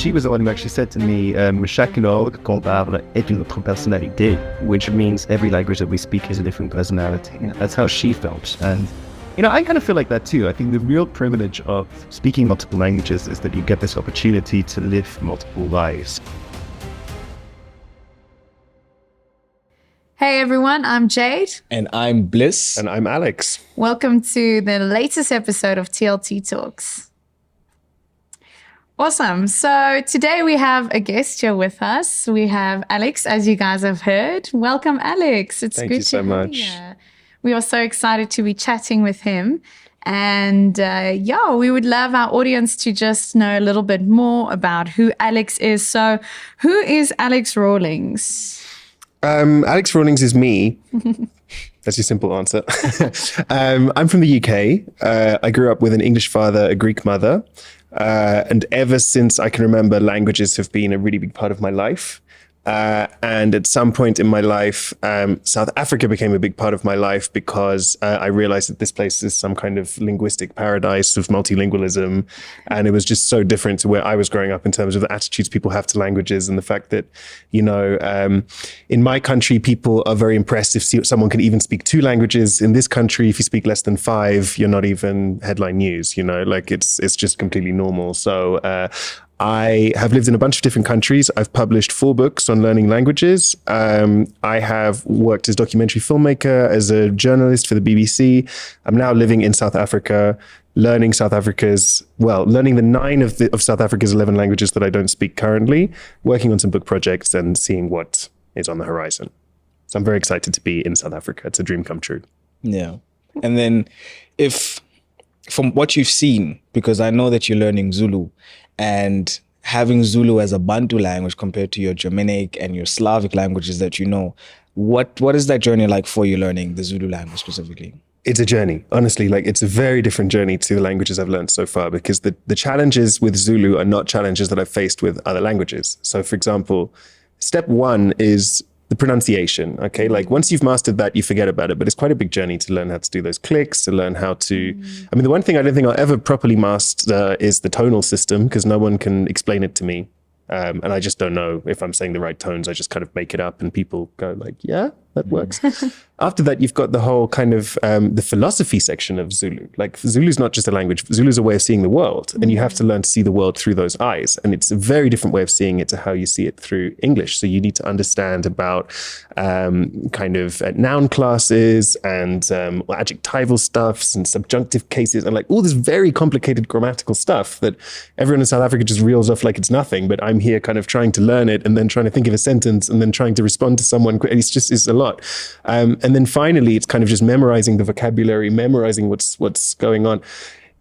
she was the one who actually said to me, chaque langue parle est une autre personnalité, which means every language that we speak is a different personality. That's how she felt. And, I kind of feel like that too. I think the real privilege of speaking multiple languages is that you get this opportunity to live multiple lives. Hey everyone, I'm Jade. And I'm Bliss. And I'm Alex. Welcome to the latest episode of TLT Talks. Awesome. So today we have a guest here with us. We have Alex, as you guys have heard. Welcome, Alex. Thank you so much. We are so excited to be chatting with him. And we would love our audience to just know a little bit more about who Alex is. So who is Alex Rawlings? Alex Rawlings is me. That's your simple answer. I'm from the UK. I grew up with an English father, a Greek mother. And ever since I can remember, languages have been a really big part of my life. And at some point in my life, South Africa became a big part of my life because I realized that this place is some kind of linguistic paradise of multilingualism. And it was just so different to where I was growing up in terms of the attitudes people have to languages and the fact that, in my country, people are very impressed if someone can even speak 2 languages. In this country, if you speak less than 5, you're not even headline news, it's just completely normal. So, I have lived in a bunch of different countries. I've published 4 books on learning languages. I have worked as a documentary filmmaker, as a journalist for the BBC. I'm now living in South Africa, learning the 9 of South Africa's 11 languages that I don't speak currently, working on some book projects and seeing what is on the horizon. So I'm very excited to be in South Africa. It's a dream come true. Yeah. And then from what you've seen, because I know that you're learning Zulu, and having Zulu as a Bantu language compared to your Germanic and your Slavic languages that you know, what is that journey like for you learning the Zulu language specifically? It's a journey. Honestly, it's a very different journey to the languages I've learned so far, because the challenges with Zulu are not challenges that I've faced with other languages. So for example, step 1 is the pronunciation, okay? Once you've mastered that, you forget about it, but it's quite a big journey to learn how to do those clicks, to learn how to, the one thing I don't think I'll ever properly master is the tonal system, because no one can explain it to me. And I just don't know if I'm saying the right tones. I just kind of make it up and people go yeah, that works. After that, you've got the whole kind of the philosophy section of Zulu. Zulu is not just a language. Zulu is a way of seeing the world, and you have to learn to see the world through those eyes. And it's a very different way of seeing it to how you see it through English. So you need to understand about noun classes and adjectival stuffs and subjunctive cases and all this very complicated grammatical stuff that everyone in South Africa just reels off like it's nothing. But I'm here kind of trying to learn it and then trying to think of a sentence and then trying to respond to someone. It's a lot. And then finally, it's kind of just memorizing the vocabulary, memorizing what's going on.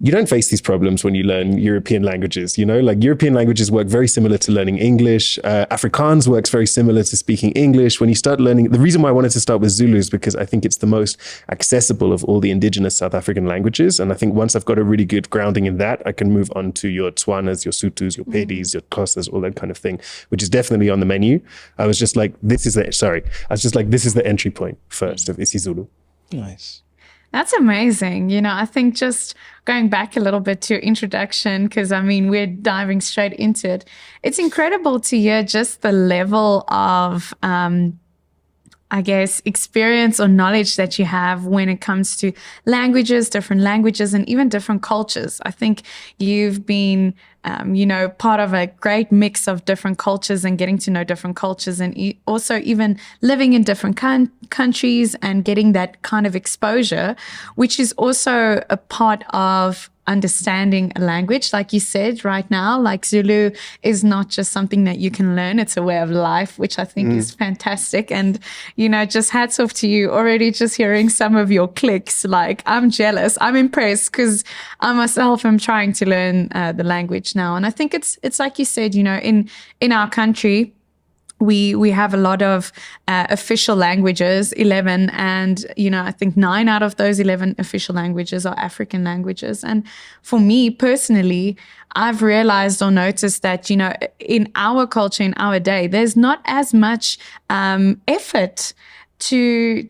You don't face these problems when you learn European languages, European languages work very similar to learning English. Afrikaans works very similar to speaking English. When you start learning, the reason why I wanted to start with Zulu is because I think it's the most accessible of all the indigenous South African languages. And I think once I've got a really good grounding in that, I can move on to your Tswanas, your Sothos, your Pedis, your Xhosas, all that kind of thing, which is definitely on the menu. I was just like, this is the entry point first of isiZulu. Nice. That's amazing. I think just going back a little bit to your introduction, because we're diving straight into it. It's incredible to hear just the level of, experience or knowledge that you have when it comes to different languages, and even different cultures. I think you've been, part of a great mix of different cultures and getting to know different cultures, and also even living in different countries and getting that kind of exposure, which is also a part of understanding a language. Like you said right now, Zulu is not just something that you can learn, it's a way of life, which I think is fantastic. And, just hats off to you already, just hearing some of your clicks. I'm jealous, I'm impressed, because I myself am trying to learn the language now. And I think it's like you said, in our country, we have a lot of official languages, 11, and, I think 9 out of those 11 official languages are African languages. And for me personally, I've realized or noticed that, in our culture, in our day, there's not as much effort to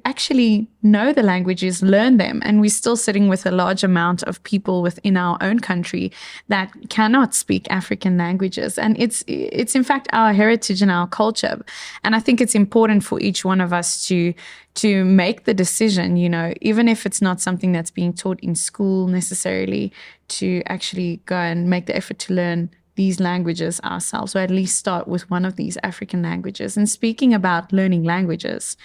actually know the languages, learn them. And we're still sitting with a large amount of people within our own country that cannot speak African languages. And it's in fact our heritage and our culture. And I think it's important for each one of us to make the decision, even if it's not something that's being taught in school necessarily, to actually go and make the effort to learn these languages ourselves, or at least start with one of these African languages. And speaking about learning languages,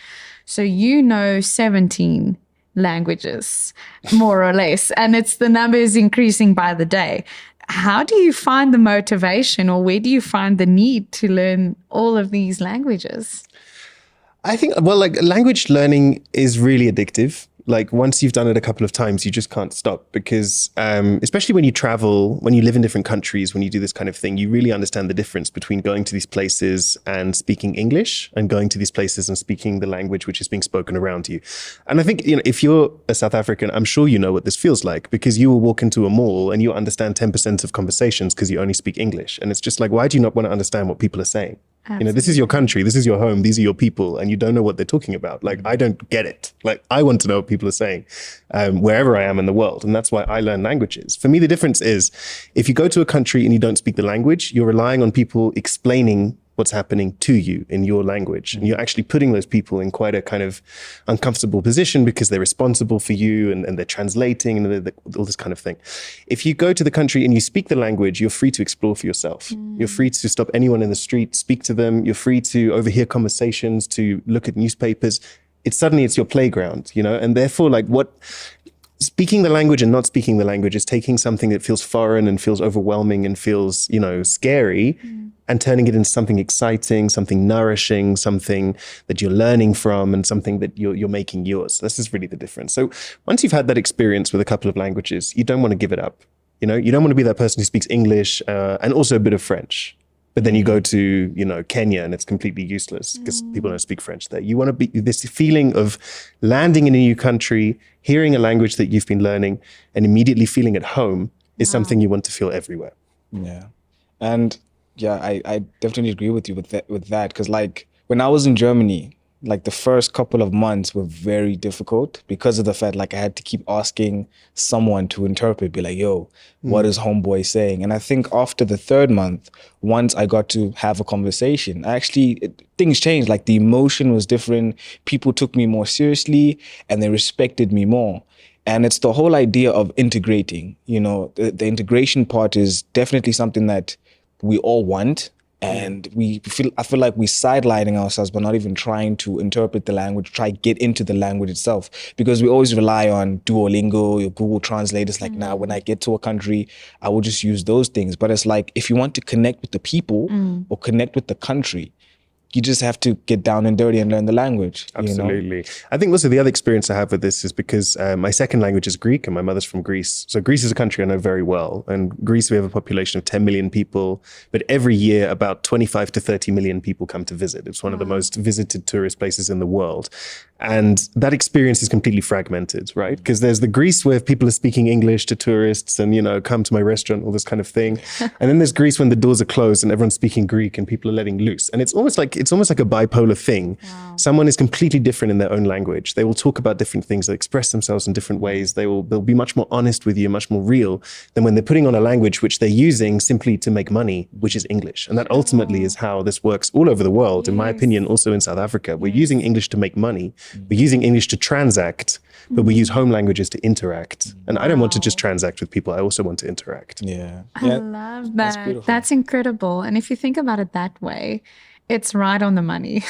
so 17 languages, more or less, and the number is increasing by the day. How do you find the motivation, or where do you find the need to learn all of these languages? I think, language learning is really addictive. Like once you've done it a couple of times, you just can't stop because especially when you travel, when you live in different countries, when you do this kind of thing, you really understand the difference between going to these places and speaking English and going to these places and speaking the language which is being spoken around you. And I think, if you're a South African, I'm sure you know what this feels like, because you will walk into a mall and you understand 10% of conversations because you only speak English. And it's just like, why do you not want to understand what people are saying? Absolutely. This is your country, this is your home, these are your people, and you don't know what they're talking about. Like, I don't get it. Like, I want to know what people are saying wherever I am in the world. And that's why I learn languages. For me, the difference is if you go to a country and you don't speak the language, you're relying on people explaining what's happening to you in your language. And you're actually putting those people in quite a kind of uncomfortable position because they're responsible for you and they're translating and all this kind of thing. If you go to the country and you speak the language, you're free to explore for yourself. You're free to stop anyone in the street, speak to them. You're free to overhear conversations, to look at newspapers. It's your playground, and therefore speaking the language and not speaking the language is taking something that feels foreign and feels overwhelming and feels, scary and turning it into something exciting, something nourishing, something that you're learning from and something that you're making yours. This is really the difference. So once you've had that experience with a couple of languages, you don't want to give it up. You don't want to be that person who speaks English and also a bit of French. But then you go to, Kenya and it's completely useless because people don't speak French there. You want to be this feeling of landing in a new country, hearing a language that you've been learning and immediately feeling at home is something you want to feel everywhere. Yeah. And yeah, I definitely agree with you with that. Because when I was in Germany, the first couple of months were very difficult because of the fact I had to keep asking someone to interpret, be like, yo, what is homeboy saying? And I think after the third month, once I got to have a conversation, things changed. The emotion was different. People took me more seriously and they respected me more. And it's the whole idea of integrating, the integration part is definitely something that we all want. And I feel like we're sidelining ourselves by not even trying to interpret the language, try to get into the language itself, because we always rely on Duolingo, your Google Translate. It's now when I get to a country, I will just use those things. But it's if you want to connect with the people or connect with the country, you just have to get down and dirty and learn the language. Absolutely. I think also the other experience I have with this is because my second language is Greek and my mother's from Greece. So Greece is a country I know very well. And Greece, we have a population of 10 million people. But every year, about 25 to 30 million people come to visit. It's one of the most visited tourist places in the world. And that experience is completely fragmented, right? Because there's the Greece where people are speaking English to tourists and, come to my restaurant, all this kind of thing. And then there's Greece when the doors are closed and everyone's speaking Greek and people are letting loose. And it's almost like a bipolar thing. Wow. Someone is completely different in their own language. They will talk about different things. They express themselves in different ways. They'll be much more honest with you, much more real than when they're putting on a language which they're using simply to make money, which is English. And that ultimately is how this works all over the world. In my opinion, also in South Africa, we're using English to make money. We're using English to transact, but we use home languages to interact. And I don't want to just transact with people. I also want to interact. Yeah. I love that. That's incredible. And if you think about it that way, it's right on the money,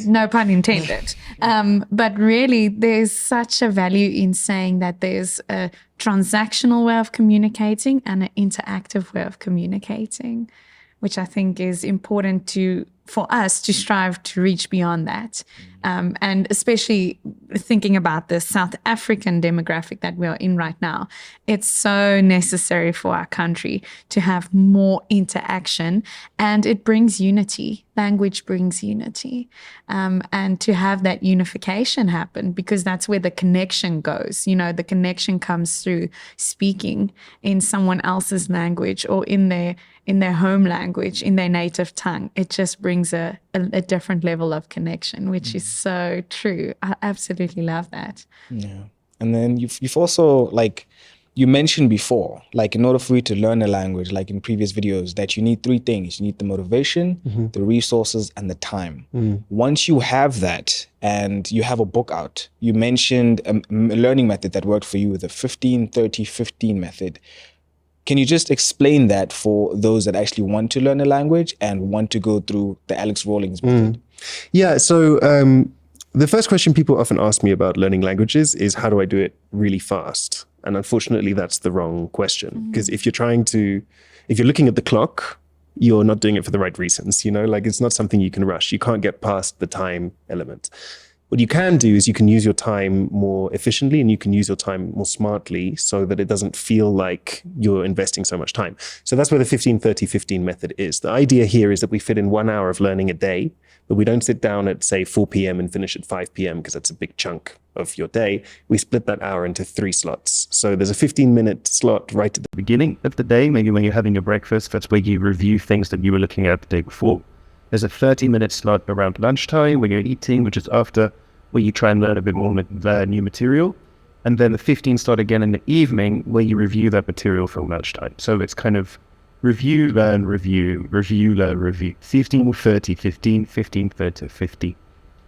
no pun intended. But really, there's such a value in saying that there's a transactional way of communicating and an interactive way of communicating, which I think is important for us to strive to reach beyond that. And especially thinking about the South African demographic that we are in right now, it's so necessary for our country to have more interaction, and it brings unity. Language brings unity, and to have that unification happen, because that's where the connection goes. The connection comes through speaking in someone else's language or in their home language, in their native tongue. It just brings brings a different level of connection, which is so true. I absolutely love that. Yeah. And then you've also, like, you mentioned before, like, in order for you to learn a language, like in previous videos, that you need three things. You need the motivation, the resources, and the time. Once you have that and you have a book out, you mentioned a learning method that worked for you, the 15-30-15 method. Can you just explain that for those that actually want to learn a language and want to go through the Alex Rawlings method? Yeah, so the first question people often ask me about learning languages is, how do I do it really fast? And unfortunately, that's the wrong question. Because if you're looking at the clock, you're not doing it for the right reasons. Like, it's not something you can rush. You can't get past the time element. What you can do is you can use your time more efficiently, and you can use your time more smartly so that it doesn't feel like you're investing so much time. So that's where the 15-30-15 method is. The idea here is that we fit in 1 hour of learning a day, but we don't sit down at, say, 4 p.m. and finish at 5 p.m. because that's a big chunk of your day. We split that hour into 3 slots. So there's a 15-minute slot right at the beginning of the day, maybe when you're having your breakfast, that's where you review things that you were looking at the day before. There's a 30-minute slot around lunchtime when you're eating, which is after, where you try and learn a bit more new material. And then the 15 slot again in the evening, where you review that material from lunchtime. So it's kind of review, learn, review, review, learn, review. 15-30, 15, 15-30, 50.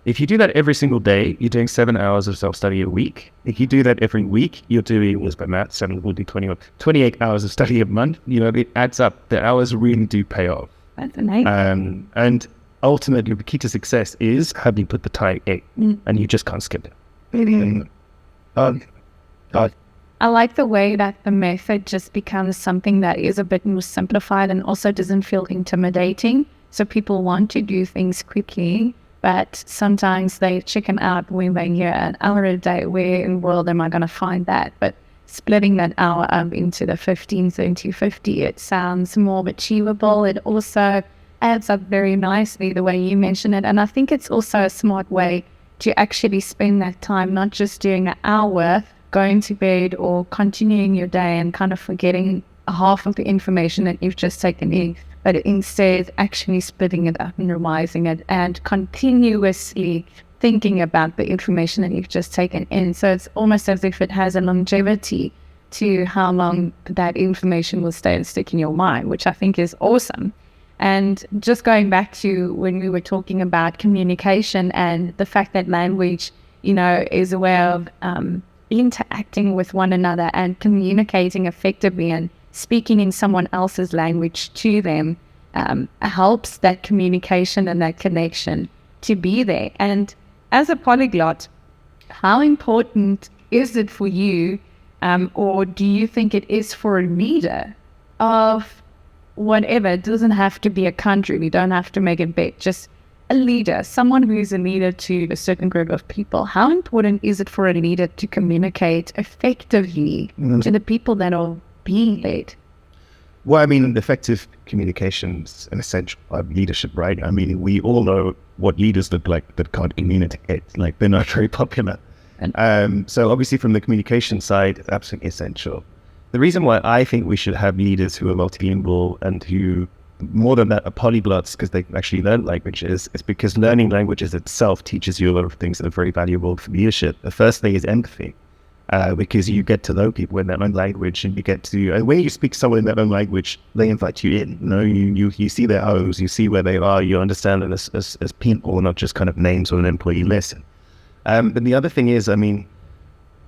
If you do that every single day, you're doing 7 hours of self-study a week. If you do that every week, you're doing, what's my math, 7 will do 28 hours of study a month. It adds up. The hours really do pay off. That's amazing. And ultimately, the key to success is having you put the time in, and you just can't skip it. I like the way that the method just becomes something that is a bit more simplified and also doesn't feel intimidating. So people want to do things quickly, but sometimes they chicken out when they hear an hour a day. Where in the world am I going to find that? But splitting that hour up into the 15-30-50, it sounds more achievable. It also adds up very nicely the way you mention it. And I think it's also a smart way to actually spend that time, not just doing an hour, going to bed or continuing your day and kind of forgetting half of the information that you've just taken in, but instead actually splitting it up and revising it and continuously thinking about the information that you've just taken in. So it's almost as if it has a longevity to how long that information will stay and stick in your mind, which I think is awesome. And just going back to when we were talking about communication and the fact that language, is a way of interacting with one another and communicating effectively and speaking in someone else's language to them helps that communication and that connection to be there. And as a polyglot, how important is it for you, or do you think it is for a leader of whatever? It doesn't have to be a country. We don't have to make it big. Just a leader, someone who is a leader to a certain group of people. How important is it for a leader to communicate effectively to the people that are being led? Well, I mean, effective communication is an essential part of leadership, right? I mean, we all know what leaders look like that can't communicate. Like, they're not very popular. So obviously from the communication side, it's absolutely essential. The reason why I think we should have leaders who are multilingual and who, more than that, are polyglots, because they can actually learn languages, is because learning languages itself teaches you a lot of things that are very valuable for leadership. The first thing is empathy, because you get to know people in their own language, and you get to, and when you speak to someone in their own language, they invite you in. You see their homes, you see where they are, you understand them as people, not just kind of names on an employee list. But the other thing is, I mean,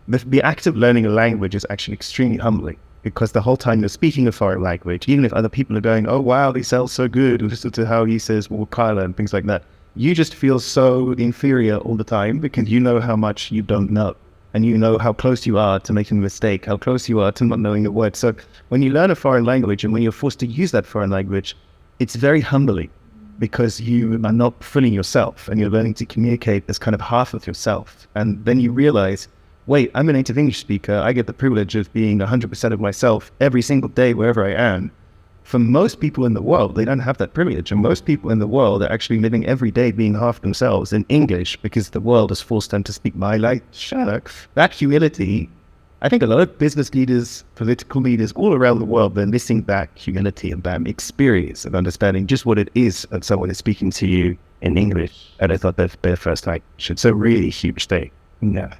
the act of learning a language is actually extremely humbling, because the whole time you're speaking a foreign language, even if other people are going, oh, wow, he sounds so good, listen to how he says, well, Kyla, and things like that, you just feel so inferior all the time, because you know how much you don't know, and you know how close you are to making a mistake, how close you are to not knowing a word. So when you learn a foreign language, and when you're forced to use that foreign language, it's very humbling, because you are not fully yourself, and you're learning to communicate as kind of half of yourself. And then you realize, wait, I'm a native English speaker. I get the privilege of being 100% of myself every single day, wherever I am. For most people in the world, they don't have that privilege. And most people in the world are actually living every day being half themselves in English, because the world has forced them to speak my language. That humility I think a lot of business leaders, political leaders all around the world, they're missing that humility and that experience of understanding just what it is that someone is speaking to you in English. And I thought that's their first language. It's a really huge thing. Yeah.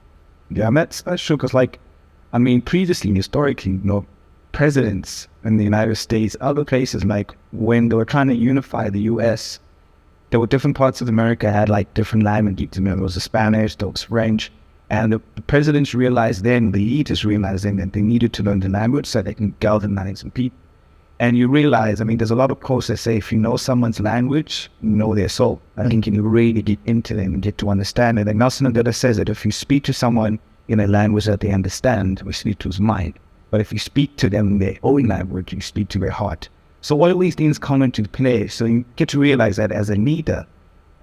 Yeah, that's true. Because, like, I mean, previously, historically, presidents in the United States, other places, like when they were trying to unify the U.S., there were different parts of America had like different languages. There was the Spanish, there was French. And the presidents realized then, the leaders realized then that they needed to learn the language so they can galvanize the people. And you realize, I mean, there's a lot of quotes that say, if you know someone's language, you know their soul. I think you really get into them and get to understand it. And Nelson Mandela says that if you speak to someone in a language that they understand, we speak to his mind. But if you speak to them in their own language, you speak to their heart. So all of these things come into play. So you get to realize that as a leader,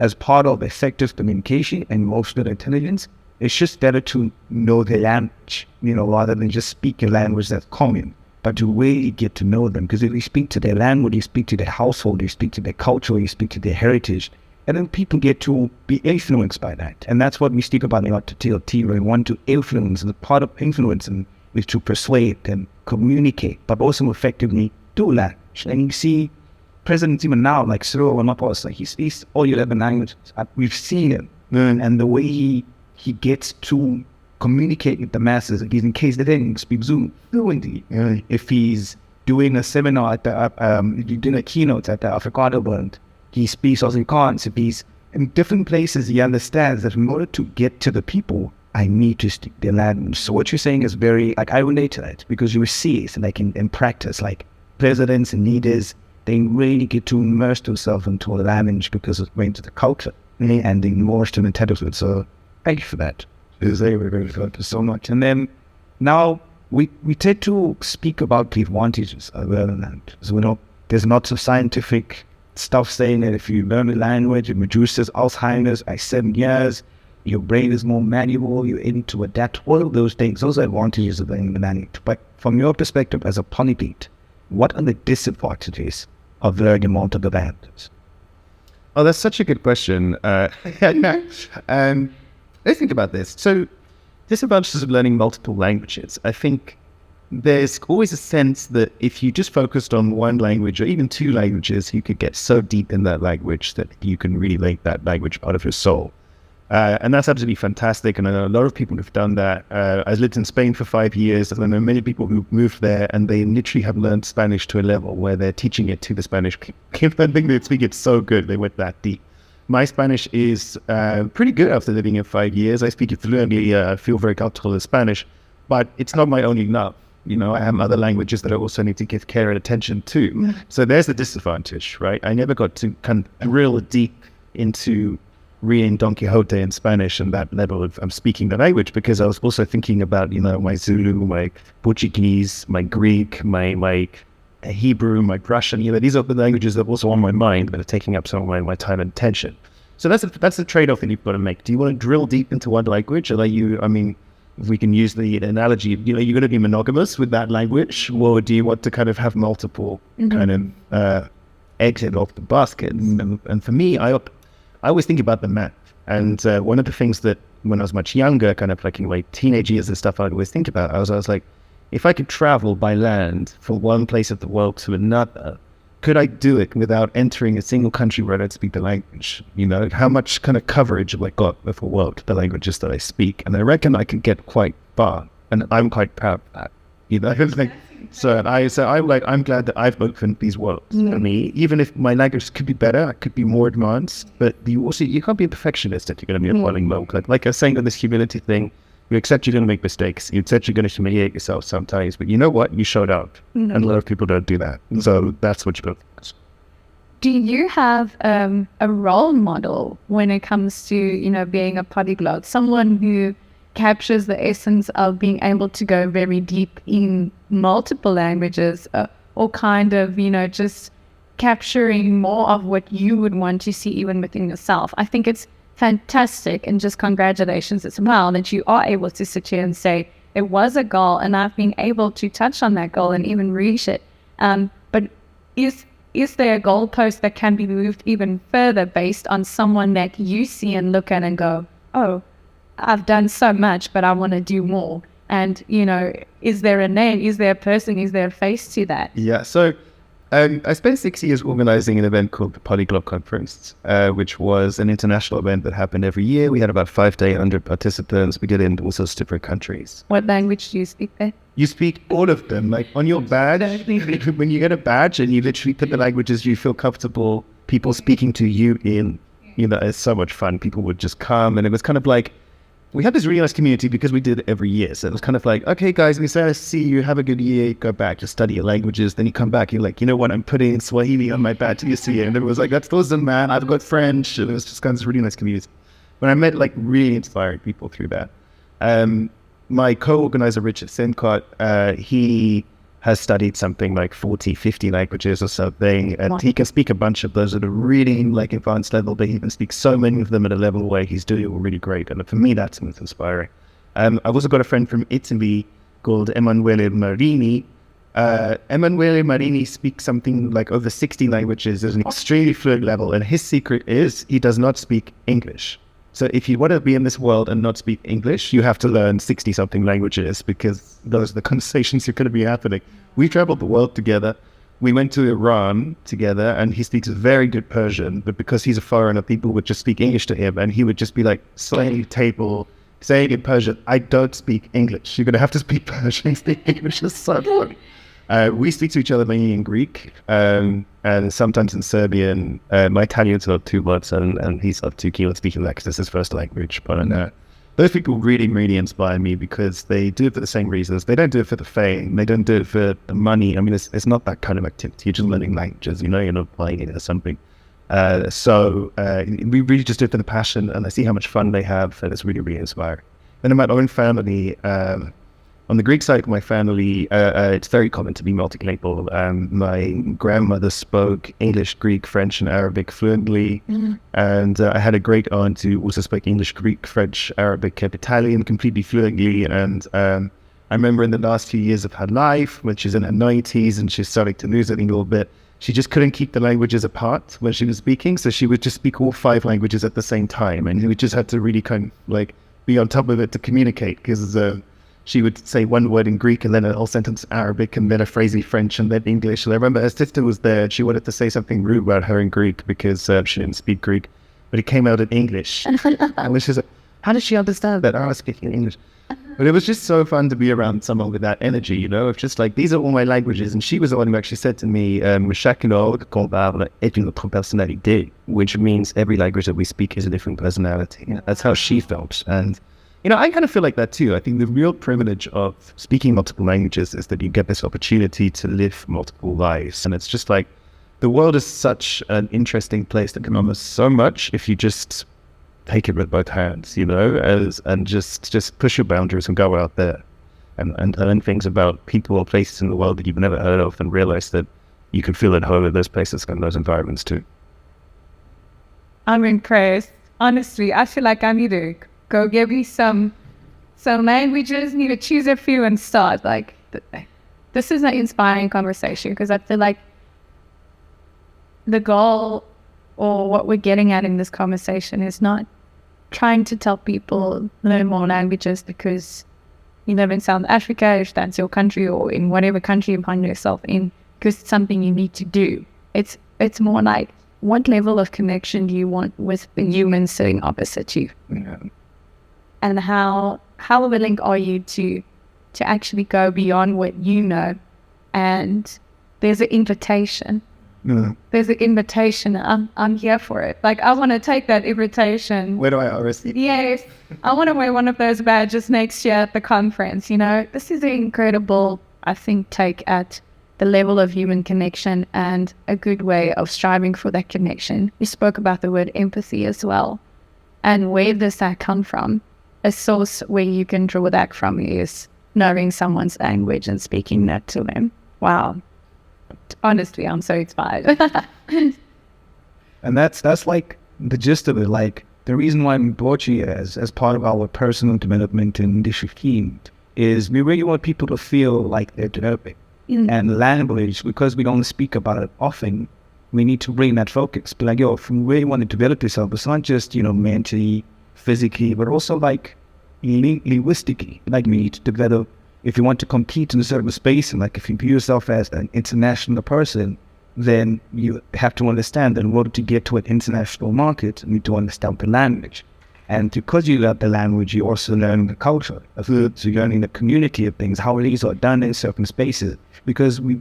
as part of effective communication and emotional intelligence, it's just better to know the language, rather than just speak a language that's common, but to really get to know them. Because if you speak to their language, you speak to their household, you speak to their culture, you speak to their heritage, and then people get to be influenced by that. And that's what we speak about a lot to TLT. We want to influence, and the part of influence is to persuade and communicate, but also effectively do language. And you see presidents even now, like Cyril Ramaphosa, like he speaks all 11 languages. We've seen him, and the way he gets to communicate with the masses. If he's in KZN, speak Zulu fluently. If he's doing a seminar at the, doing a keynote at the Afrikaner Bund, he speaks Afrikaans. If he's in different places, he understands that in order to get to the people, I need to speak their language. So what you're saying is very, like, I relate to that because you see it, like in practice, like presidents and leaders, they really get to immerse themselves into a language because it's going to the culture and the emotional intelligence. So thank you for that. Because they were very good so much. And then now we tend to speak about the advantages of learning language. So there's lots of scientific stuff saying that if you learn a language, it reduces Alzheimer's by 7 years, your brain is more malleable, you're able to adapt, all of those things. Those are advantages of learning the language. But from your perspective as a polyglot, what are the disadvantages of learning multiple languages? Oh, that's such a good question. Let's think about this. So, disadvantages of learning multiple languages. I think there's always a sense that if you just focused on one language or even two languages, you could get so deep in that language that you can really make that language part of your soul. And that's absolutely fantastic. And I know a lot of people who've done that. I lived in Spain for 5 years, and I know many people who've moved there and they literally have learned Spanish to a level where they're teaching it to the Spanish people. I think they speak it so good, they went that deep. My Spanish is pretty good after living here 5 years. I speak it fluently. I feel very comfortable in Spanish, but it's not my only love. I have other languages that I also need to give care and attention to. So there's the disadvantage, right? I never got to kind of drill deep into reading Don Quixote in Spanish and that level of speaking the language, because I was also thinking about, my Zulu, my Portuguese, my Greek, my Hebrew, my Russian. These are the languages that are also on my mind, but are taking up some of my time and attention. So that's the trade-off that you've got to make. Do you want to drill deep into one language, or if we can use the analogy, you're going to be monogamous with that language, or do you want to kind of have multiple kind of eggs off the basket? And for me, I always think about the math. And one of the things that when I was much younger, kind of like in my teenage years and stuff, I'd always think about, I was like, if I could travel by land from one place of the world to another, could I do it without entering a single country where I don't speak the language? How much kind of coverage have I got with the world, the languages that I speak? And I reckon I can get quite far, and I'm quite proud of that. I'm glad that I've opened these worlds for me. Even if my language could be better, I could be more advanced, but you can't be a perfectionist if you're going to be a polyglot. Like I was saying on this humility thing, you accept you're going to make mistakes. You accept you're going to humiliate yourself sometimes, but you know what? You showed up, and a lot of people don't do that. So that's what you're going to. Do you have a role model when it comes to, being a polyglot? Someone who captures the essence of being able to go very deep in multiple languages, or kind of, just capturing more of what you would want to see even within yourself. I think it's fantastic, and just congratulations as well that you are able to sit here and say it was a goal and I've been able to touch on that goal and even reach it. But is there a goalpost that can be moved even further based on someone that you see and look at and go, oh, I've done so much, but I want to do more? And, is there a name? Is there a person? Is there a face to that? Yeah. So I spent 6 years organizing an event called the Polyglot Conference, which was an international event that happened every year. We had about 5 to 800 participants. We did it in all sorts of different countries. What language do you speak there? You speak all of them. Like on your badge, when you get a badge and you literally put the languages you feel comfortable people speaking to you in, it's so much fun. People would just come, and it was kind of like, we had this really nice community because we did it every year. So it was kind of like, okay, guys, we say I see you, have a good year, go back, just study your languages. Then you come back, you're like, you know what, I'm putting Swahili on my badge this year. And it was like, that's awesome, man. I've got French. And it was just kind of this really nice community. But I met like really inspiring people through that. My co-organizer, Richard Sincott, he has studied something like 40, 50 languages or something. And he can speak a bunch of those at a really like advanced level, but he can speak so many of them at a level where he's doing it really great. And for me, that's inspiring. I've also got a friend from Italy called Emanuele Marini. Emanuele Marini speaks something like over 60 languages at an extremely fluent level. And his secret is he does not speak English. So if you want to be in this world and not speak English, you have to learn 60-something languages because those are the conversations you're going to be happening. We traveled the world together. We went to Iran together, and he speaks very good Persian, but because he's a foreigner, people would just speak English to him, and he would just be like slaying the table, saying in Persian, I don't speak English. You're going to have to speak Persian. Speak English is so funny. We speak to each other mainly in Greek, and sometimes in Serbian. My Italian's not too much, and he's not too keen on speaking that because it's his first language. But those people really, really inspire me because they do it for the same reasons. They don't do it for the fame. They don't do it for the money. I mean, it's not that kind of activity. You're just learning languages, you're not playing it or something. So we really just do it for the passion, and I see how much fun they have, and it's really, really inspiring. Then in my own family, on the Greek side of my family, it's very common to be multilingual. My grandmother spoke English, Greek, French, and Arabic fluently. And I had a great aunt who also spoke English, Greek, French, Arabic, and Italian completely fluently. And I remember in the last few years of her life, when she's in her 90s and she's starting to lose it a little bit, she just couldn't keep the languages apart when she was speaking. So she would just speak all 5 languages at the same time. And we just had to really kind of like be on top of it to communicate because she would say one word in Greek and then a whole sentence in Arabic and then a phrase in French and then English. And I remember her sister was there and she wanted to say something rude about her in Greek because she didn't speak Greek, but it came out in English. And she's like, how does she understand that I was speaking English? But it was just so fun to be around someone with that energy, It's just like, these are all my languages. And she was the one who actually said to me, chaque langue qu'on parle est une autre personnalité, which means every language that we speak is a different personality. That's how she felt. And I kind of feel like that too. I think the real privilege of speaking multiple languages is that you get this opportunity to live multiple lives. And it's just like, the world is such an interesting place that can offer so much if you just take it with both hands, and just push your boundaries and go out there and learn things about people or places in the world that you've never heard of and realize that you can feel at home in those places and those environments too. I'm impressed. Honestly, I feel like I need to go get me some languages, need to choose a few and start. Like, this is an inspiring conversation because I feel like the goal or what we're getting at in this conversation is not trying to tell people learn more languages because you live in South Africa, if that's your country, or in whatever country you find yourself in, because it's something you need to do. It's more like, what level of connection do you want with the human sitting opposite you? And how willing are you to actually go beyond what you know? And there's an invitation. There's an invitation. I'm here for it. Like, I want to take that invitation. Where do I receive? Yes. I want to wear one of those badges next year at the conference. This is an incredible, I think, take at the level of human connection and a good way of striving for that connection. You spoke about the word empathy as well. And where does that come from? A source where you can draw that from is knowing someone's language and speaking that to them. Wow. Honestly, I'm so inspired. And that's like the gist of it. Like, the reason why we brought you as part of our personal development and discipline is we really want people to feel like they're developing. And language, because we don't speak about it often, we need to bring that focus. But like, if you really want to develop yourself, it's not just, mentally, physically, but also like linguistically, like me, to develop. If you want to compete in a certain space, and like if you view yourself as an international person, then you have to understand that in order to get to an international market, you need to understand the language. And because you learn the language, you also learn the culture. So you're learning the community of things, how things are done in certain spaces. Because we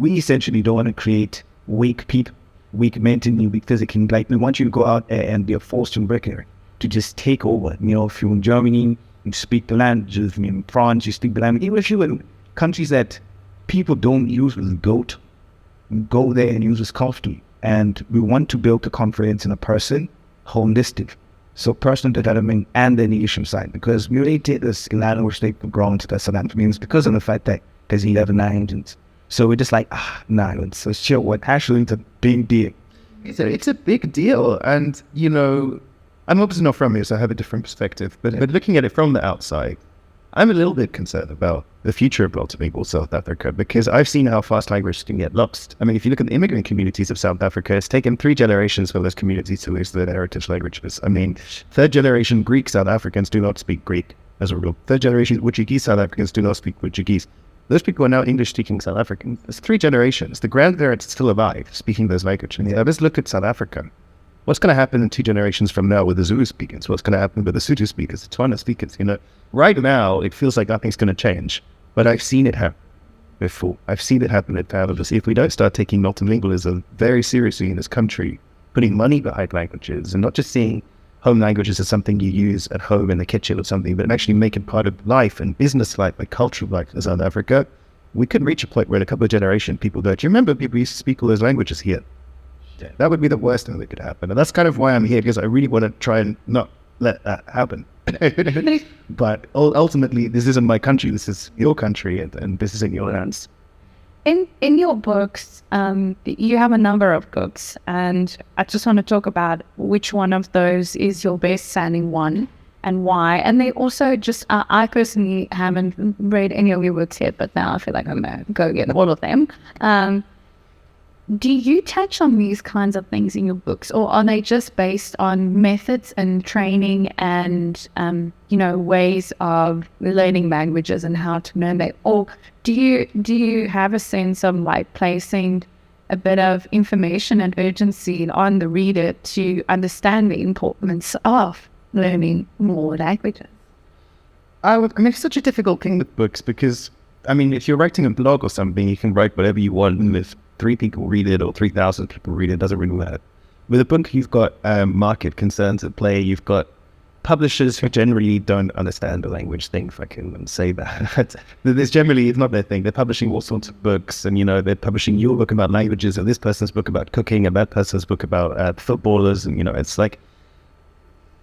essentially don't want to create weak people, weak mentally, weak physically. Like we want you to go out there and be a force breaker, to just take over. You know, if you're in Germany, you speak the languages. If you're in France, you speak the language. Even if you're in countries that people don't usually go to, go there and use this comfortably. And we want to build the confidence in a person holistic. So personal development and the leadership side, because we already did this in language they've grown to the South means because of the fact that there's 11 languages. So we're just like, it's so chill. What actually it's a big deal. It's a big deal. And, you know, I'm obviously not from here, so I have a different perspective. But looking at it from the outside, I'm a little bit concerned about the future of multilingual South Africa, because I've seen how fast language can get lost. I mean, if you look at the immigrant communities of South Africa, it's taken 3 generations for those communities to lose their heritage languages. I mean, 3rd generation Greek South Africans do not speak Greek as a rule. 3rd generation Portuguese South Africans do not speak Portuguese. Those people are now English-speaking South Africans. It's 3 generations. The grandparents are still alive speaking those languages. Now, let's look at South Africa. What's going to happen in 2 generations from now with the Zulu speakers? What's going to happen with the Sotho speakers, the Tswana speakers? You know, right now it feels like nothing's going to change, but I've seen it happen before. I've seen it happen at families. If we don't start taking multilingualism very seriously in this country, putting money behind languages, and not just seeing home languages as something you use at home in the kitchen or something, but actually make it part of life and business life, like cultural life in South Africa, we could reach a point where in a couple of generations people go, do you remember people used to speak all those languages here? That would be the worst thing that could happen. And that's kind of why I'm here, because I really want to try and not let that happen. But ultimately, this isn't my country. This is your country, and this is in your hands. In your books, you have a number of books, and I just want to talk about which one of those is your best-selling one and why. And they also just, I personally haven't read any of your books yet, but now I feel like I'm going to go get all of them. Do you touch on these kinds of things in your books, or are they just based on methods and training and, ways of learning languages and how to learn that? Or do you have a sense of like placing a bit of information and urgency on the reader to understand the importance of learning more languages? It's such a difficult thing with books because, if you're writing a blog or something, you can write whatever you want, and if 3 people read it or 3,000 people read it, doesn't really matter. With a book, you've got market concerns at play. You've got publishers who generally don't understand the language thing, if I can say that. There's generally, it's not their thing. They're publishing all sorts of books, and, they're publishing your book about languages, and this person's book about cooking, and that person's book about footballers, and, it's like,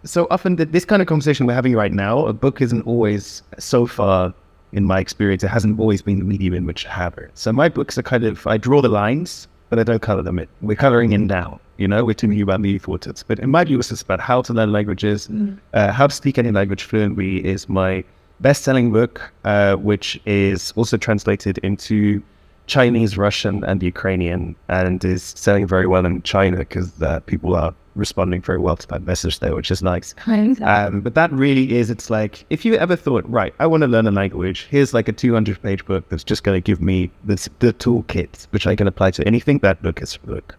so often this kind of conversation we're having right now, a book isn't always, so far, in my experience, it hasn't always been the medium in which to have it. So my books are kind of, I draw the lines, but I don't color them in. We're coloring in now, we're talking about the importance. But in my view, it's just about how to learn languages, how to speak any language fluently is my best-selling book, which is also translated into Chinese, Russian, and Ukrainian, and is selling very well in China because people are responding very well to that message there, which is nice. But that really is, it's like, if you ever thought, right, I want to learn a language, here's like a 200-page book that's just going to give me the toolkit, which I can apply to anything, that book is the book.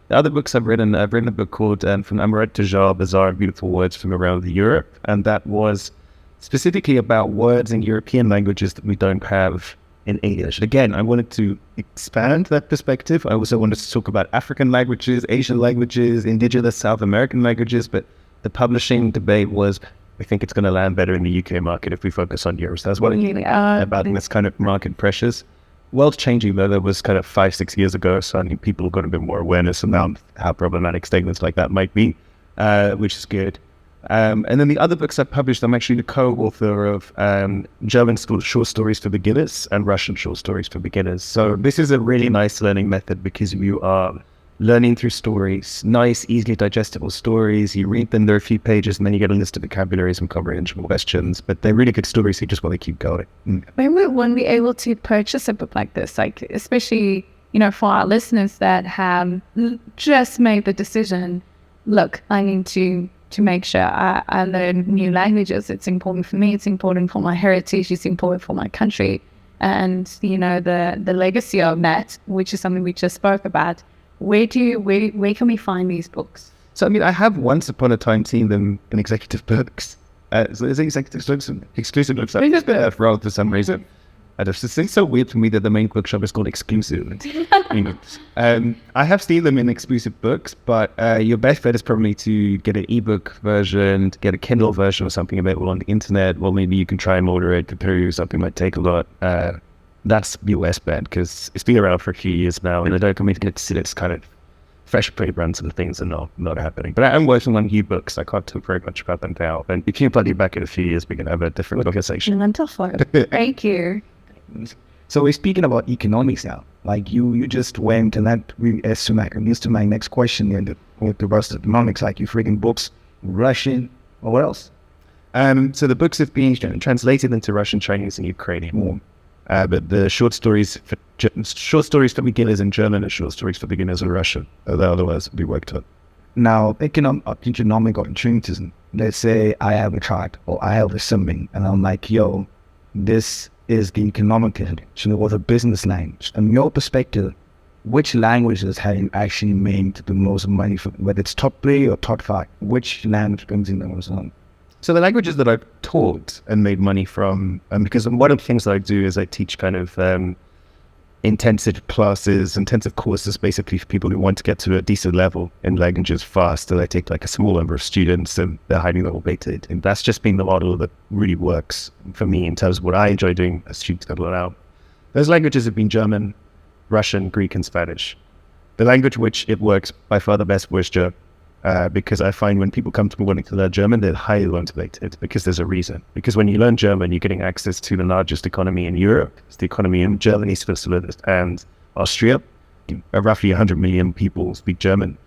The other books I've written a book called From Amaret to Jar, Bizarre and Beautiful Words from Around Europe, and that was specifically about words in European languages that we don't have in English. Again, I wanted to expand that perspective. I also wanted to talk about African languages, Asian languages, indigenous South American languages, but the publishing debate was, I think it's going to land better in the UK market if we focus on Europe. So that's what about this kind of market pressures. World's changing though. That was kind of 5-6 years ago, so I think people got a bit more awareness about how problematic statements like that might be, which is good. And then the other books I published, I'm actually the co-author of German short stories for beginners and Russian short stories for beginners. So this is a really nice learning method because you are learning through stories, nice, easily digestible stories. You read them, there are a few pages, and then you get a list of vocabularies and comprehension questions. But they're really good stories, so you just want to keep going. When we're able to purchase a book like this, like especially, for our listeners that have just made the decision, look, I need to to make sure I learn new languages. It's important for me. It's important for my heritage. It's important for my country. And, you know, the legacy of that, which is something we just spoke about. Where can we find these books? So, I mean, I have once upon a time seen them in executive books. So there's executive books, exclusive books. I just been wrong for some reason. It's so weird for me that the main bookshop is called Exclusive. I have seen them in exclusive books, but your best bet is probably to get an ebook version, to get a Kindle version or something available on the internet, or maybe you can try and order it through something like Polyglot. That's your best bet, because it's been around for a few years now, and I don't come to get to see this kind of fresh pre-runs and things are not happening. But I'm working on ebooks. I can't talk very much about them now. And if you plug it back in a few years, we can have a different conversation. Thank you. So we're speaking about economics now. Like you just went, and that really is to my next question with the rest of economics. Like you've written books in Russian or what else? So the books have been translated into Russian, Chinese, and Ukrainian. But the short stories for beginners in German and short stories for beginners in Russian. Otherwise, we worked on. Now, economic opportunities. Let's say I have a child or I have a sibling, and I'm like, yo, this is the economic language or the business language. From your perspective, which languages have you actually made the most money from? Whether it's top 3 or top 5, which language brings in the most money? So the languages that I've taught and made money from, because one of the things that I do is I teach kind of intensive courses, basically for people who want to get to a decent level in languages fast. And I take like a small number of students, and they're highly motivated. And that's just been the model that really works for me in terms of what I enjoy doing as students go out. Those languages have been German, Russian, Greek, and Spanish. The language which it works by far the best was German. Because I find when people come to me wanting to learn German, they're highly motivated because there's a reason. Because when you learn German, you're getting access to the largest economy in Europe. It's the economy in Germany, Switzerland, and Austria. Roughly 100 million people speak German.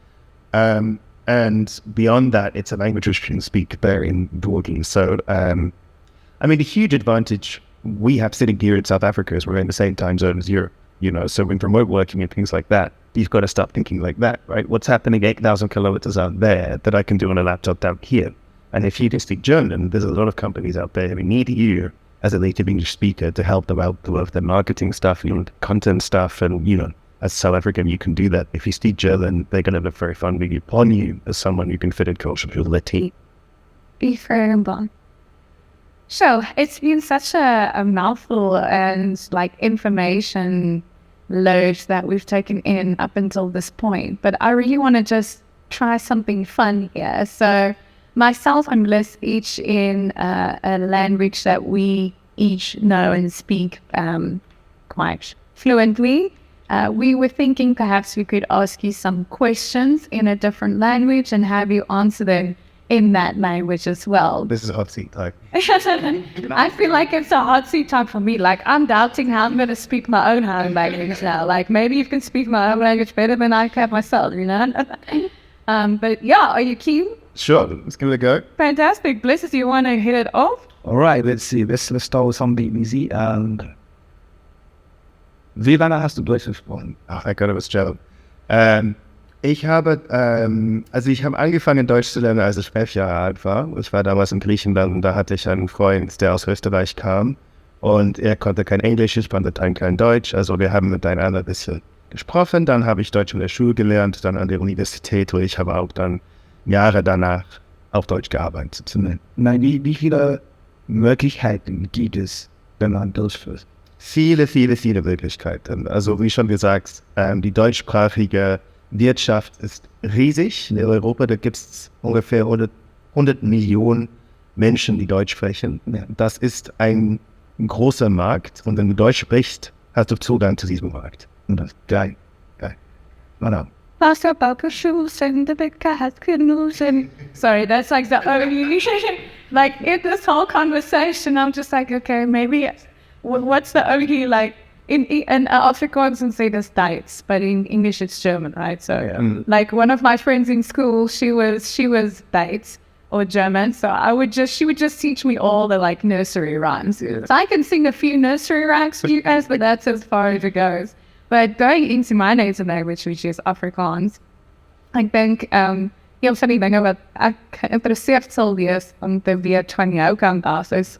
And beyond that, it's a language which you can speak there in broadly. So, the huge advantage we have sitting here in South Africa is we're in the same time zone as Europe. So with remote working and things like that, you've got to start thinking like that, right? What's happening 8,000 kilometers out there that I can do on a laptop down here? And if you can speak German, there's a lot of companies out there who need you as a native English speaker to help them out with their marketing stuff, content stuff. And, as South African, you can do that. If you speak German, they're going to look very fondly upon you as someone who can fit in culturally with their team. So it's been such a mouthful and information load that we've taken in up until this point. But I really want to just try something fun here. So myself and Bliss, each in a language that we each know and speak quite fluently. We were thinking perhaps we could ask you some questions in a different language and have you answer them in that language as well. This is a hot seat type. I feel like it's a hot seat type for me. I'm doubting how I'm going to speak my own home language now. Maybe you can speak my own language better than I can myself, But yeah, are you keen? Sure, let's give it a go. Fantastic. Bliss, do you want to hit it off? All right, let's see. Let's start with something easy. Wie lange hast du Deutsch gesprochen? Ach, I got it was German. Ich habe angefangen Deutsch zu lernen, als ich 11 Jahre alt war. Ich war damals in Griechenland und da hatte ich einen Freund, der aus Österreich kam und er konnte kein Englisch, ich konnte kein Deutsch, also wir haben miteinander ein bisschen gesprochen. Dann habe ich Deutsch in der Schule gelernt, dann an der Universität und ich habe auch dann Jahre danach auf Deutsch gearbeitet. Nein, wie viele Möglichkeiten gibt es, wenn man Deutsch spricht? Viele Möglichkeiten. Also wie schon gesagt, die deutschsprachige Wirtschaft ist riesig. In Europa, da gibt es ungefähr 100 Millionen Menschen, die Deutsch sprechen. Das ist ein großer Markt. Und wenn du Deutsch sprichst, hast du Zugang zu diesem Markt. Und das ist geil. Voilà. Sorry, that's the only... in this whole conversation, I'm just okay, maybe... What's the only, in Afrikaans and say there's Duits, but in English it's German, right? So, one of my friends in school, she was Duits or German, so she would just teach me all the, nursery rhymes. So I can sing a few nursery rhymes for you guys, but that's as far as it goes. But going into my native language, which is Afrikaans, I think een van die dinge wat ek geïnteresseerd sal wees om te weet van jou kant af is,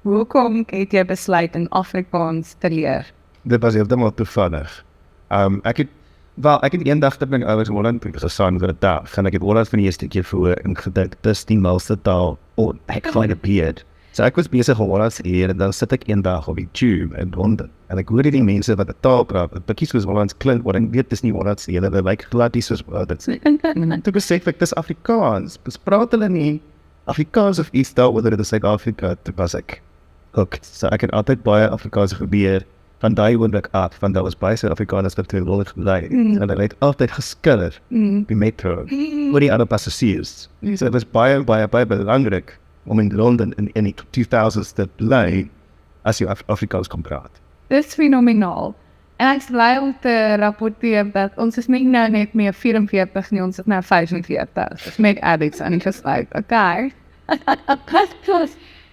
hoekom het jy besluit in Afrikaans te leer? Dit was heeltemal toevallig. Ek het eendag dat my ouers in Holland gestaan vir 'n dag, en ek het Holland van die eerste keer voor en gedink, dis die malste taal ooit. Ek find a beard. So ek was besig om Hollands te leer, en dan sit ek eendag op die tube in Londen, en ek hoor die mense wat 'n taal praat, wat bietjie soos Hollands klink, wat ek weet dis nie Hollands nie, hulle lyk glad nie soos Hollands. Toe besef ek, dis Afrikaans. Dis praat hulle nie Afrikaans of iets daar, whether dit is Suid-Afrika, toe was ek hooked. So ek het altyd baie Afrikaans gebeur, van daai oomblik af, want daar was baie Suid-Afrikaners wat toe Holland gelei, en hulle het altyd geskiller die metro, oor die ander passasiers. So dit was baie belangrik om in Londen in die 2000s te bly, as jy Afrikaans kon praat. Dis fenomenaal. En ek is bly om te rapporteer dat ons is nie nou net meer 44 nie, ons is nou 45. Dis met Alex en just like, okay.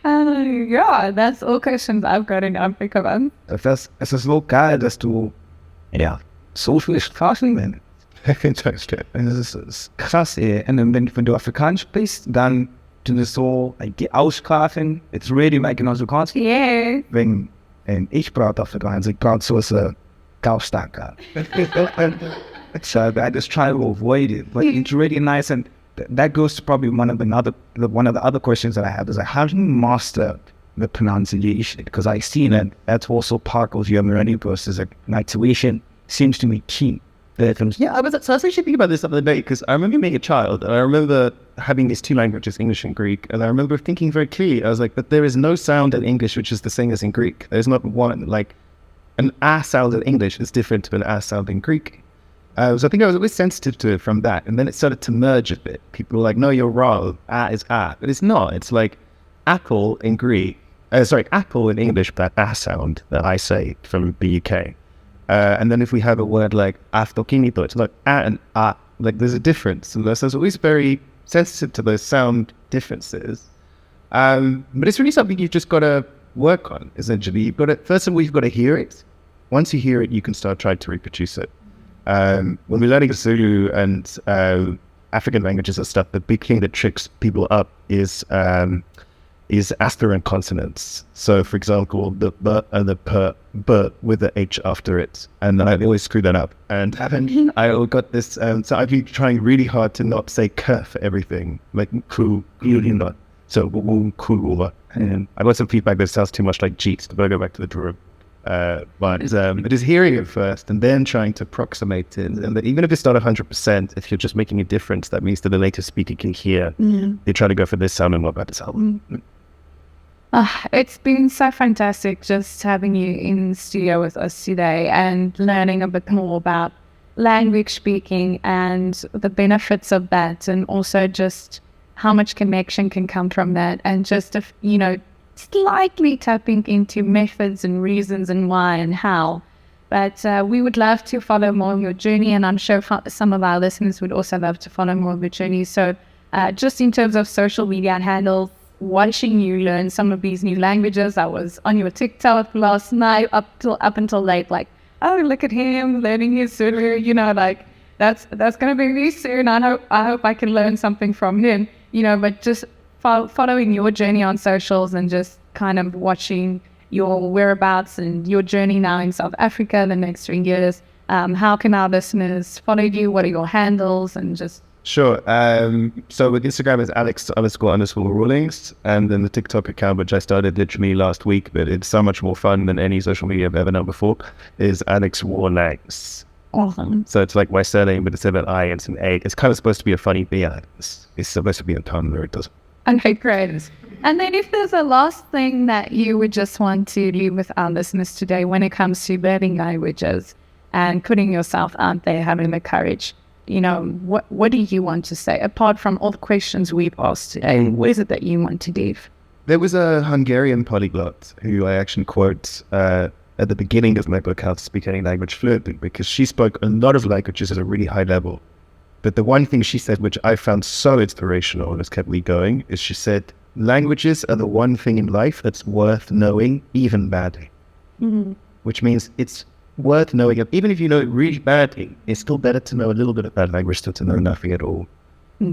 Ja, that's all questions I've got in Africa, man. Es ist so geil, dass du, ja, so viel Sprachen lernst. Und das ist krass, ey. Und wenn du Afrikaans sprichst, dann tun es so, die Aussprachen, it's really making us Afrikaans. Yeah. Wenn ich brauche Afrikaans, ich brauche so eine Kaufstanker. So I just try to avoid it, but it's really nice, and that goes to probably one of the other questions that I have is like, how do you master the pronunciation? Because I see that that's also part of your learning process. Like, intuition seems to be key. Yeah, so I was actually thinking about this the other day, because I remember being a child, and I remember having these two languages, English and Greek, and I remember thinking very clearly, I was like, but there is no sound in English which is the same as in Greek. There's not one, like, an A sound in English is different to an A sound in Greek. So I think I was always sensitive to it from that, and then it started to merge a bit. People were like, no, you're wrong, A is A, but it's not. It's like apple in Greek, apple in English, that A sound that I say from the UK. And then if we have a word like aftokinito, it's like A and A, like there's a difference. And so I was always very sensitive to those sound differences. But it's really something you've just got to work on, essentially. First of all, you've got to hear it. Once you hear it, you can start trying to reproduce it. When we're learning Zulu and African languages and stuff, the big thing that tricks people up is aspirant consonants. So, for example, the b and the p with the h after it, and I always screw that up. And I got this. So I've been trying really hard to not say k for everything, like ku, not. So ku. And I got some feedback that sounds too much like jeets. But I go back to the drawing. But it is hearing it first and then trying to approximate it, and even if it's not 100%, if you're just making a difference, that means that the native speaker can hear. They try to go for this sound and not that sound. It's been so fantastic just having you in the studio with us today and learning a bit more about language speaking and the benefits of that, and also just how much connection can come from that, and just slightly tapping into methods and reasons and why and how. But we would love to follow more of your journey, and I'm sure some of our listeners would also love to follow more of your journey. So just in terms of social media handles, watching you learn some of these new languages, I was on your TikTok last night up until late, like, oh, look at him learning his Zulu, like that's going to be me soon. I hope I can learn something from him, but just following your journey on socials and just kind of watching your whereabouts and your journey now in South Africa the next 3 years. How can our listeners follow you? What are your handles? And just... Sure. So with Instagram is Alex__Rawlings, and then the TikTok account, which I started literally last week, but it's so much more fun than any social media I've ever known before, is RawLangsBlog. Awesome. So it's like my surname, but instead of an I, it's an A. It's kind of supposed to be a funny B. It's supposed to be a ton where it doesn't. Okay, great. And then if there's a last thing that you would just want to leave with our listeners today when it comes to learning languages and putting yourself out there, having the courage, what do you want to say? Apart from all the questions we've asked today, what is it that you want to leave? There was a Hungarian polyglot who I actually quote at the beginning of my book, How to Speak Any Language Fluently, because she spoke a lot of languages at a really high level. But the one thing she said, which I found so inspirational and has kept me going, is she said, languages are the one thing in life that's worth knowing, even badly. Mm-hmm. Which means it's worth knowing it. Even if you know it really badly, it's still better to know a little bit of that language than to know nothing at all.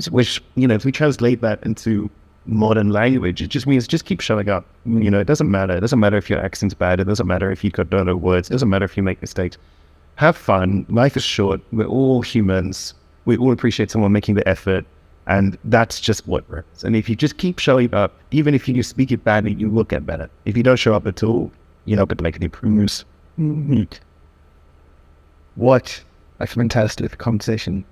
which, if we translate that into modern language, it just means just keep showing up. It doesn't matter. It doesn't matter if your accent's bad. It doesn't matter if you don't know words. It doesn't matter if you make mistakes. Have fun. Life is short. We're all humans. We all appreciate someone making the effort. And that's just what works. And if you just keep showing up, even if you speak it badly, you will get better. If you don't show up at all, you're not going to make any progress. What a fantastic conversation.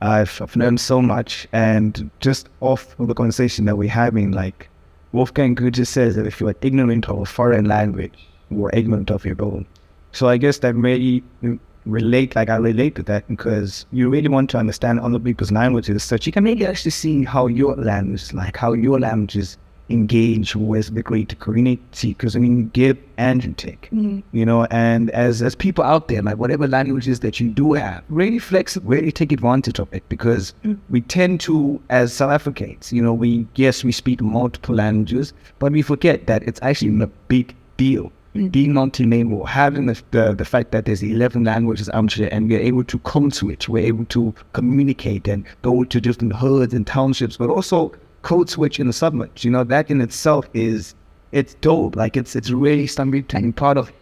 I've learned so much, and just off of the conversation that we're having, like Wolfgang Goethe says that if you are ignorant of a foreign language, you are ignorant of your own. So I guess that really I relate to that, because you really want to understand other people's languages, so you can maybe actually see how your language, how your languages engage with the greater community, because give and take, and as people out there, whatever languages that you do have, really flex it, really take advantage of it, because we tend to, as South Africans, we speak multiple languages, but we forget that it's actually a big deal. Being multilingual, having the fact that there's 11 languages out there, and we're able to code switch, we're able to communicate and go to different hoods and townships, but also code switch in the submerge. That in itself it's dope. It's really something to be proud of.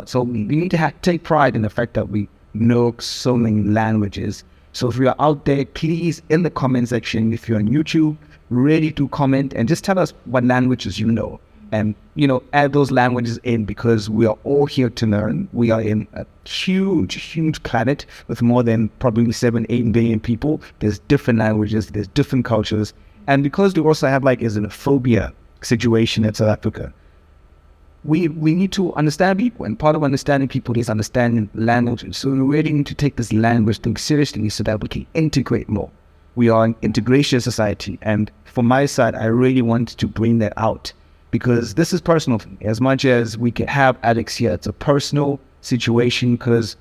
So we need to take pride in the fact that we know so many languages. So if you're out there, please, in the comment section, if you're on YouTube, really do comment and just tell us what languages you know. And, add those languages in, because we are all here to learn. We are in a huge planet with more than probably 7-8 billion people. There's different languages, there's different cultures. And because we also have a xenophobia situation in South Africa, we need to understand people. And part of understanding people is understanding languages. So we really need to take this language thing seriously so that we can integrate more. We are an integration society. And from my side, I really want to bring that out, because this is personal for me. As much as we can have Alex here, it's a personal situation, because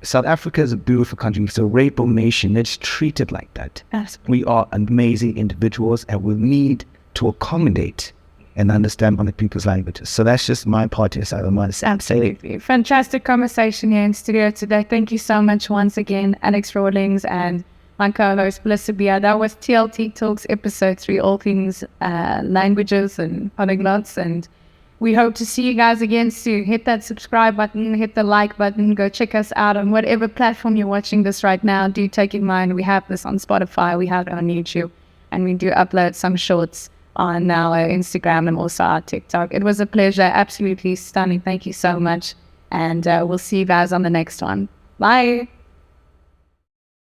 South Africa is a beautiful country. It's a rainbow nation. Let's treat it like that. Absolutely. We are amazing individuals, and we need to accommodate and understand other people's languages. So that's just my part here, Absolutely. Fantastic conversation here in studio today. Thank you so much once again, Alex Rawlings and my co-host, Melissa Bia. That was TLT Talks episode 3, all things languages and polyglots. And we hope to see you guys again soon. Hit that subscribe button, hit the like button, go check us out on whatever platform you're watching this right now. Do take in mind, we have this on Spotify, we have it on YouTube, and we do upload some shorts on our Instagram and also our TikTok. It was a pleasure, absolutely stunning. Thank you so much. And we'll see you guys on the next one. Bye.